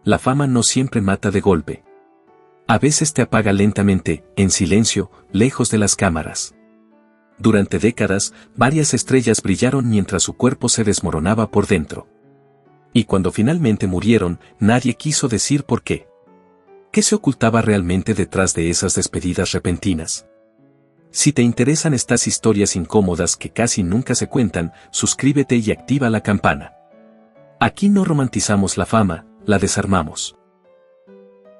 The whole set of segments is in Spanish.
La fama no siempre mata de golpe. A veces te apaga lentamente, en silencio, lejos de las cámaras. Durante décadas, varias estrellas brillaron mientras su cuerpo se desmoronaba por dentro. Y cuando finalmente murieron, nadie quiso decir por qué. ¿Qué se ocultaba realmente detrás de esas despedidas repentinas? Si te interesan estas historias incómodas que casi nunca se cuentan, suscríbete y activa la campana. Aquí no romantizamos la fama, la desarmamos.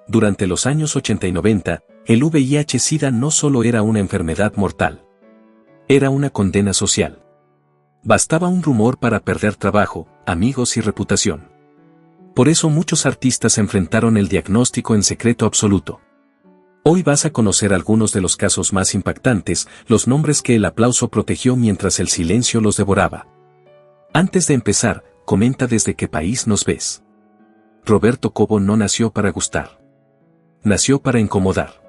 Durante los años 80 y 90, el VIH-Sida no solo era una enfermedad mortal. Era una condena social. Bastaba un rumor para perder trabajo, amigos y reputación. Por eso muchos artistas enfrentaron el diagnóstico en secreto absoluto. Hoy vas a conocer algunos de los casos más impactantes, los nombres que el aplauso protegió mientras el silencio los devoraba. Antes de empezar, comenta desde qué país nos ves. Roberto Cobo no nació para gustar. Nació para incomodar.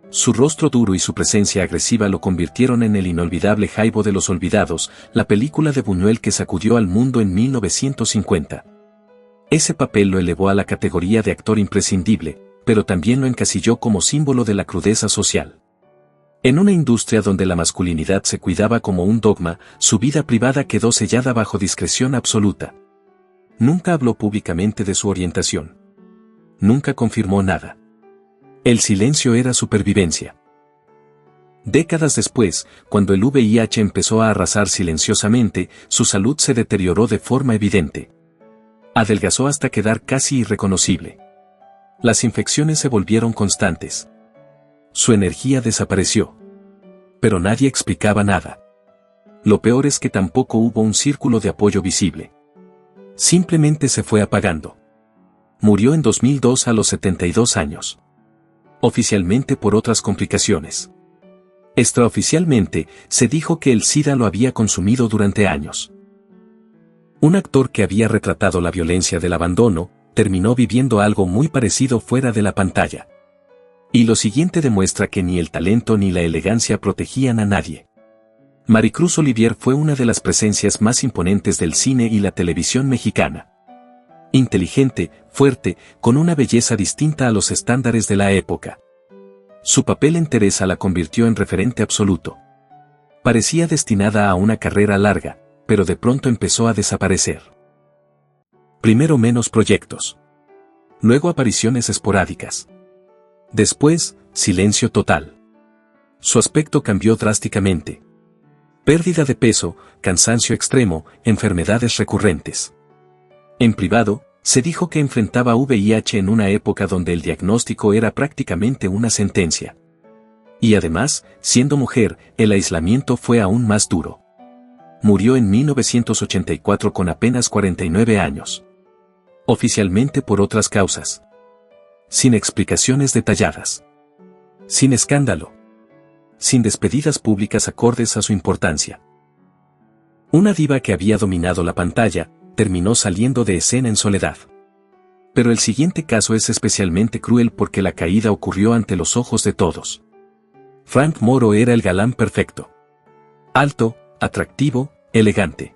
Su rostro duro y su presencia agresiva lo convirtieron en el inolvidable Jaibo de los Olvidados, la película de Buñuel que sacudió al mundo en 1950. Ese papel lo elevó a la categoría de actor imprescindible, pero también lo encasilló como símbolo de la crudeza social. En una industria donde la masculinidad se cuidaba como un dogma, su vida privada quedó sellada bajo discreción absoluta. Nunca habló públicamente de su orientación. Nunca confirmó nada. El silencio era supervivencia. Décadas después, cuando el VIH empezó a arrasar silenciosamente, su salud se deterioró de forma evidente. Adelgazó hasta quedar casi irreconocible. Las infecciones se volvieron constantes. Su energía desapareció. Pero nadie explicaba nada. Lo peor es que tampoco hubo un círculo de apoyo visible. Simplemente se fue apagando. Murió en 2002 a los 72 años. Oficialmente por otras complicaciones. Extraoficialmente, se dijo que el SIDA lo había consumido durante años. Un actor que había retratado la violencia del abandono, terminó viviendo algo muy parecido fuera de la pantalla. Y lo siguiente demuestra que ni el talento ni la elegancia protegían a nadie. Maricruz Olivier fue una de las presencias más imponentes del cine y la televisión mexicana. Inteligente, fuerte, con una belleza distinta a los estándares de la época. Su papel en Teresa la convirtió en referente absoluto. Parecía destinada a una carrera larga, pero de pronto empezó a desaparecer. Primero menos proyectos. Luego apariciones esporádicas. Después, silencio total. Su aspecto cambió drásticamente. Pérdida de peso, cansancio extremo, enfermedades recurrentes. En privado, se dijo que enfrentaba VIH en una época donde el diagnóstico era prácticamente una sentencia. Y además, siendo mujer, el aislamiento fue aún más duro. Murió en 1984 con apenas 49 años. Oficialmente por otras causas. Sin explicaciones detalladas. Sin escándalo. Sin despedidas públicas acordes a su importancia. Una diva que había dominado la pantalla, terminó saliendo de escena en soledad. Pero el siguiente caso es especialmente cruel porque la caída ocurrió ante los ojos de todos. Frank Moro era el galán perfecto. Alto, atractivo, elegante.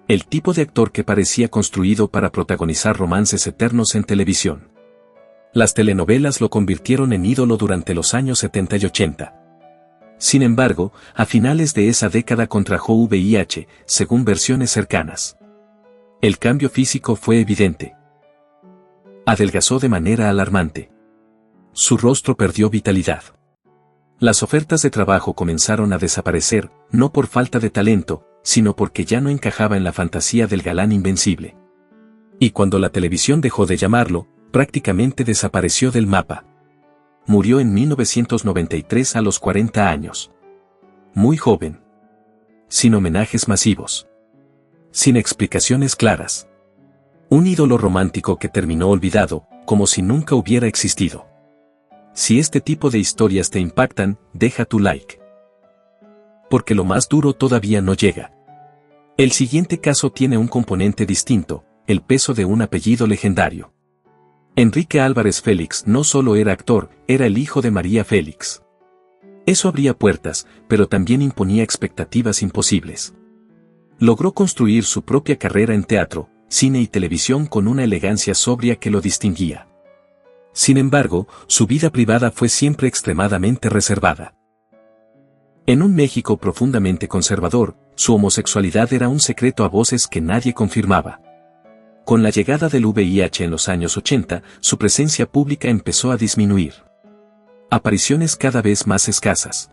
El tipo de actor que parecía construido para protagonizar romances eternos en televisión. Las telenovelas lo convirtieron en ídolo durante los años 70 y 80. Sin embargo, a finales de esa década contrajo VIH, según versiones cercanas. El cambio físico fue evidente. Adelgazó de manera alarmante. Su rostro perdió vitalidad. Las ofertas de trabajo comenzaron a desaparecer, no por falta de talento, sino porque ya no encajaba en la fantasía del galán invencible. Y cuando la televisión dejó de llamarlo, prácticamente desapareció del mapa. Murió en 1993 a los 40 años. Muy joven. Sin homenajes masivos. Sin explicaciones claras. Un ídolo romántico que terminó olvidado, como si nunca hubiera existido. Si este tipo de historias te impactan, deja tu like. Porque lo más duro todavía no llega. El siguiente caso tiene un componente distinto, el peso de un apellido legendario. Enrique Álvarez Félix no solo era actor, era el hijo de María Félix. Eso abría puertas, pero también imponía expectativas imposibles. Logró construir su propia carrera en teatro, cine y televisión con una elegancia sobria que lo distinguía. Sin embargo, su vida privada fue siempre extremadamente reservada. En un México profundamente conservador, su homosexualidad era un secreto a voces que nadie confirmaba. Con la llegada del VIH en los años 80, su presencia pública empezó a disminuir. Apariciones cada vez más escasas.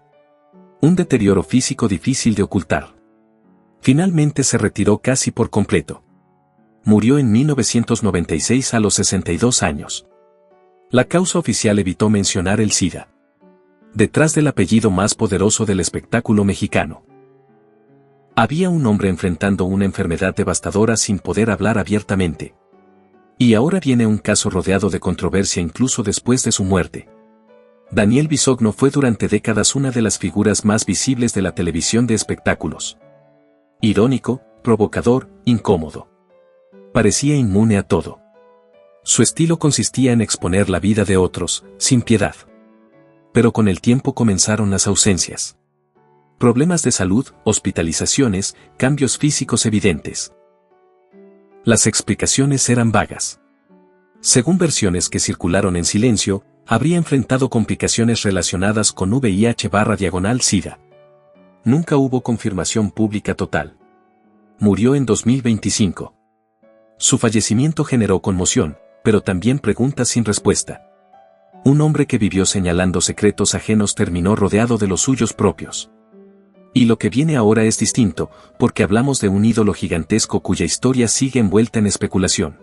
Un deterioro físico difícil de ocultar. Finalmente se retiró casi por completo. Murió en 1996 a los 62 años. La causa oficial evitó mencionar el SIDA. Detrás del apellido más poderoso del espectáculo mexicano. Había un hombre enfrentando una enfermedad devastadora sin poder hablar abiertamente. Y ahora viene un caso rodeado de controversia incluso después de su muerte. Daniel Bisogno fue durante décadas una de las figuras más visibles de la televisión de espectáculos. Irónico, provocador, incómodo. Parecía inmune a todo. Su estilo consistía en exponer la vida de otros, sin piedad. Pero con el tiempo comenzaron las ausencias. Problemas de salud, hospitalizaciones, cambios físicos evidentes. Las explicaciones eran vagas. Según versiones que circularon en silencio, habría enfrentado complicaciones relacionadas con VIH/SIDA. Nunca hubo confirmación pública total. Murió en 2025. Su fallecimiento generó conmoción, pero también preguntas sin respuesta. Un hombre que vivió señalando secretos ajenos terminó rodeado de los suyos propios. Y lo que viene ahora es distinto, porque hablamos de un ídolo gigantesco cuya historia sigue envuelta en especulación.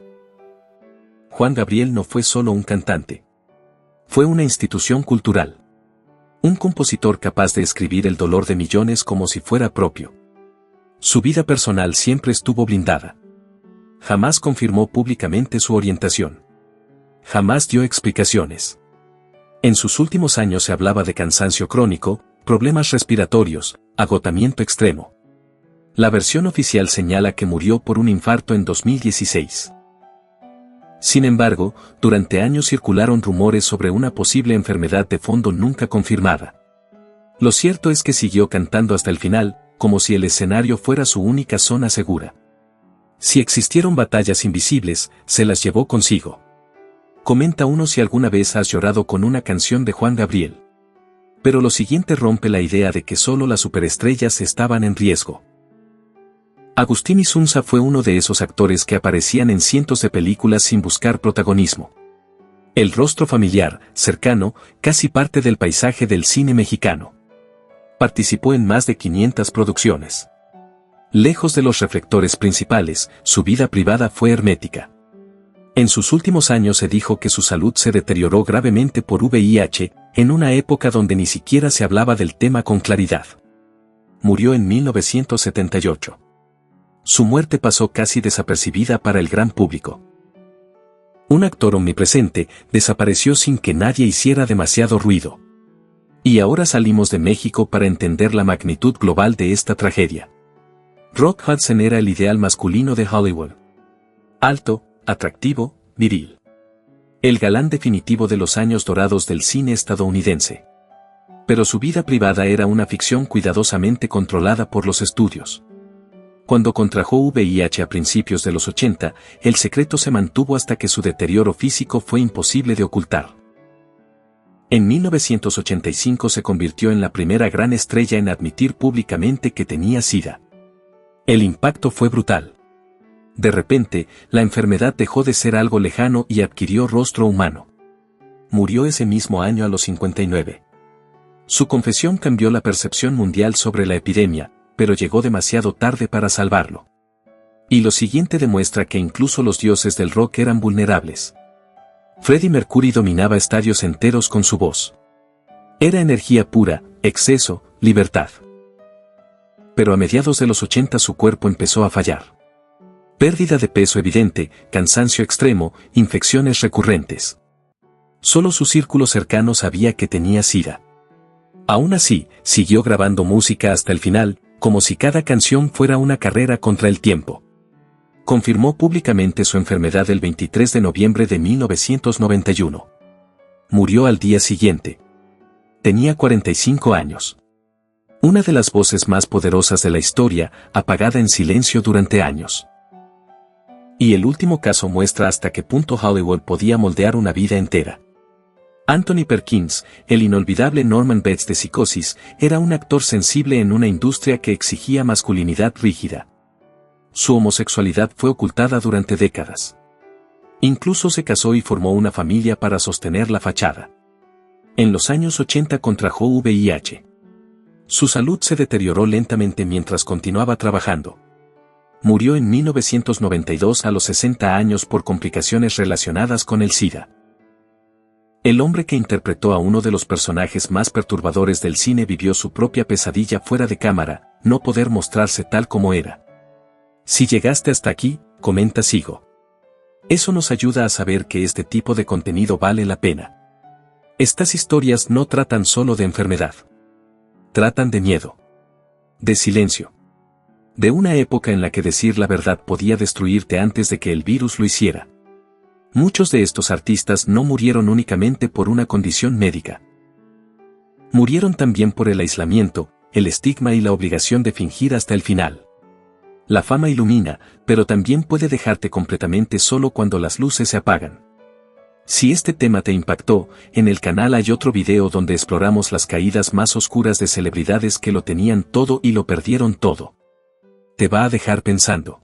Juan Gabriel no fue solo un cantante. Fue una institución cultural. Un compositor capaz de escribir el dolor de millones como si fuera propio. Su vida personal siempre estuvo blindada. Jamás confirmó públicamente su orientación. Jamás dio explicaciones. En sus últimos años se hablaba de cansancio crónico, problemas respiratorios, agotamiento extremo. La versión oficial señala que murió por un infarto en 2016. Sin embargo, durante años circularon rumores sobre una posible enfermedad de fondo nunca confirmada. Lo cierto es que siguió cantando hasta el final, como si el escenario fuera su única zona segura. Si existieron batallas invisibles, se las llevó consigo. Comenta uno si alguna vez has llorado con una canción de Juan Gabriel. Pero lo siguiente rompe la idea de que solo las superestrellas estaban en riesgo. Agustín Insunza fue uno de esos actores que aparecían en cientos de películas sin buscar protagonismo. El rostro familiar, cercano, casi parte del paisaje del cine mexicano. Participó en más de 500 producciones. Lejos de los reflectores principales, su vida privada fue hermética. En sus últimos años se dijo que su salud se deterioró gravemente por VIH, en una época donde ni siquiera se hablaba del tema con claridad. Murió en 1978. Su muerte pasó casi desapercibida para el gran público. Un actor omnipresente desapareció sin que nadie hiciera demasiado ruido. Y ahora salimos de México para entender la magnitud global de esta tragedia. Rock Hudson era el ideal masculino de Hollywood. Alto, atractivo, viril. El galán definitivo de los años dorados del cine estadounidense. Pero su vida privada era una ficción cuidadosamente controlada por los estudios. Cuando contrajo VIH a principios de los 80, el secreto se mantuvo hasta que su deterioro físico fue imposible de ocultar. En 1985 se convirtió en la primera gran estrella en admitir públicamente que tenía SIDA. El impacto fue brutal. De repente, la enfermedad dejó de ser algo lejano y adquirió rostro humano. Murió ese mismo año a los 59. Su confesión cambió la percepción mundial sobre la epidemia, pero llegó demasiado tarde para salvarlo. Y lo siguiente demuestra que incluso los dioses del rock eran vulnerables. Freddie Mercury dominaba estadios enteros con su voz. Era energía pura, exceso, libertad. Pero a mediados de los 80 su cuerpo empezó a fallar. Pérdida de peso evidente, cansancio extremo, infecciones recurrentes. Solo su círculo cercano sabía que tenía SIDA. Aún así, siguió grabando música hasta el final, como si cada canción fuera una carrera contra el tiempo. Confirmó públicamente su enfermedad el 23 de noviembre de 1991. Murió al día siguiente. Tenía 45 años. Una de las voces más poderosas de la historia, apagada en silencio durante años. Y el último caso muestra hasta qué punto Hollywood podía moldear una vida entera. Anthony Perkins, el inolvidable Norman Bates de Psicosis, era un actor sensible en una industria que exigía masculinidad rígida. Su homosexualidad fue ocultada durante décadas. Incluso se casó y formó una familia para sostener la fachada. En los años 80 contrajo VIH. Su salud se deterioró lentamente mientras continuaba trabajando. Murió en 1992 a los 60 años por complicaciones relacionadas con el SIDA. El hombre que interpretó a uno de los personajes más perturbadores del cine vivió su propia pesadilla fuera de cámara, no poder mostrarse tal como era. Si llegaste hasta aquí, comenta sigo. Eso nos ayuda a saber que este tipo de contenido vale la pena. Estas historias no tratan solo de enfermedad. Tratan de miedo. De silencio. De una época en la que decir la verdad podía destruirte antes de que el virus lo hiciera. Muchos de estos artistas no murieron únicamente por una condición médica. Murieron también por el aislamiento, el estigma y la obligación de fingir hasta el final. La fama ilumina, pero también puede dejarte completamente solo cuando las luces se apagan. Si este tema te impactó, en el canal hay otro video donde exploramos las caídas más oscuras de celebridades que lo tenían todo y lo perdieron todo. Te va a dejar pensando.